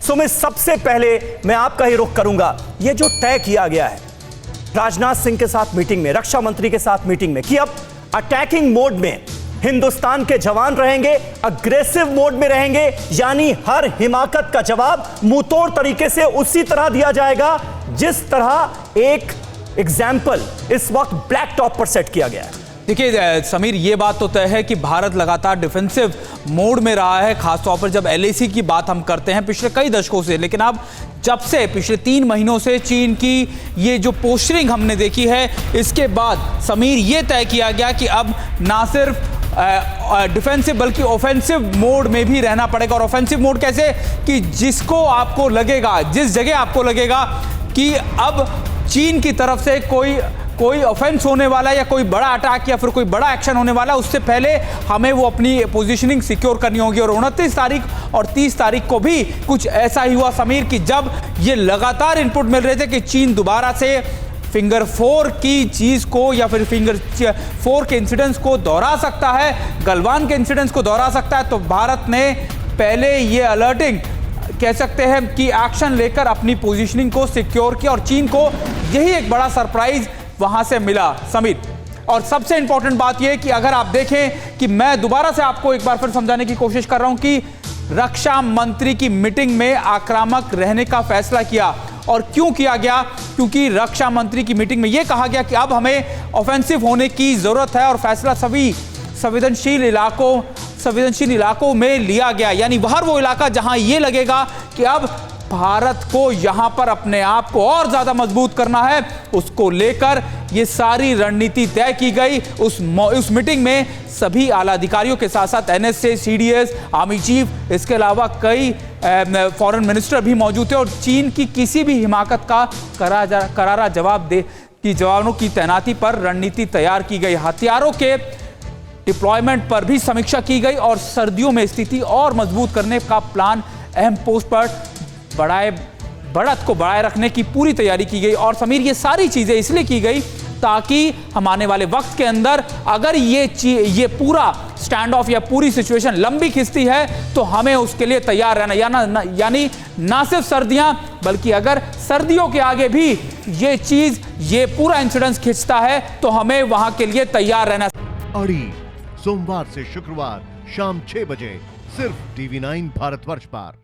सुमित, सबसे पहले मैं आपका ही रुख करूंगा। ये जो तय किया गया है राजनाथ सिंह के साथ मीटिंग में, रक्षा मंत्री के साथ मीटिंग में, कि अब अटैकिंग मोड में हिंदुस्तान के जवान रहेंगे, अग्रेसिव मोड में रहेंगे, यानी हर हिमाकत का जवाब मुंहतोड़ तरीके से उसी तरह दिया जाएगा जिस तरह एक एग्जाम्पल इस वक्त ब्लैक टॉप पर सेट किया गया है। देखिए समीर, ये बात तो तय है कि भारत लगातार डिफेंसिव मोड में रहा है, खासतौर पर जब एलएसी की बात हम करते हैं पिछले कई दशकों से। लेकिन अब जब से पिछले 3 महीनों से चीन की ये जो पोस्चरिंग हमने देखी है, इसके बाद समीर ये तय किया गया कि अब ना सिर्फ डिफेंसिव बल्कि ऑफेंसिव मोड में भी रहना पड़ेगा। और ऑफेंसिव मोड कैसे, कि जिसको आपको लगेगा, जिस जगह आपको लगेगा कि अब चीन की तरफ से कोई ऑफेंस होने वाला है या कोई बड़ा अटैक या फिर कोई बड़ा एक्शन होने वाला है, उससे पहले हमें वो अपनी पोजीशनिंग सिक्योर करनी होगी। और 29 तारीख और 30 तारीख को भी कुछ ऐसा ही हुआ समीर, कि जब ये लगातार इनपुट मिल रहे थे कि चीन दोबारा से फिंगर 4 की चीज को या फिर फिंगर 4 के इंसिडेंट्स को दोहरा सकता है, गलवान के इंसिडेंट्स को दोहरा सकता है, तो भारत ने पहले ये अलर्टिंग कह सकते हैं कि एक्शन लेकर अपनी पोजीशनिंग को सिक्योर किया। और चीन को यही एक बड़ा सरप्राइज वहां से मिला समीर। और सबसे इंपॉर्टेंट बात यह कि अगर आप देखें कि मैं दोबारा से आपको एक बार फिर समझाने की कोशिश कर रहा हूं कि रक्षा मंत्री की मीटिंग में आक्रामक रहने का फैसला किया। और क्यों किया गया? क्योंकि रक्षा मंत्री की मीटिंग में यह कहा गया कि अब हमें ऑफेंसिव होने की जरूरत है और फैसला सभी संवेदनशील इलाकों में लिया गया, यानी बाहर वो इलाका जहां यह लगेगा कि अब भारत को यहां पर अपने आप को और ज्यादा मजबूत करना है, उसको लेकर ये सारी रणनीति तय की गई। उस मीटिंग में सभी आला अधिकारियों के साथ साथ एनएसए, सीडीएस, आर्मी चीफ, इसके अलावा कई फॉरेन मिनिस्टर भी मौजूद थे। और चीन की किसी भी हिमाकत का करारा जवाब दे कि जवानों की तैनाती पर रणनीति तैयार की गई। हथियारों के डिप्लॉयमेंट पर भी समीक्षा की गई और सर्दियों में स्थिति और मजबूत करने का प्लान, अहम पोस्ट पर बढ़त को बढ़ाए रखने की पूरी तैयारी की गई। और समीर, ये सारी चीजें इसलिए की गई ताकि हम आने वाले वक्त के अंदर अगर ये पूरा स्टैंड ऑफ या पूरी सिचुएशन लंबी खिंचती है तो हमें उसके लिए तैयार रहना, यानी ना सिर्फ सर्दियां बल्कि अगर सर्दियों के आगे भी ये पूरा इंसिडेंस खिंचता है तो हमें वहां के लिए तैयार रहना। अड़ी सोमवार से शुक्रवार शाम 6 बजे सिर्फ TV9 भारतवर्ष पर।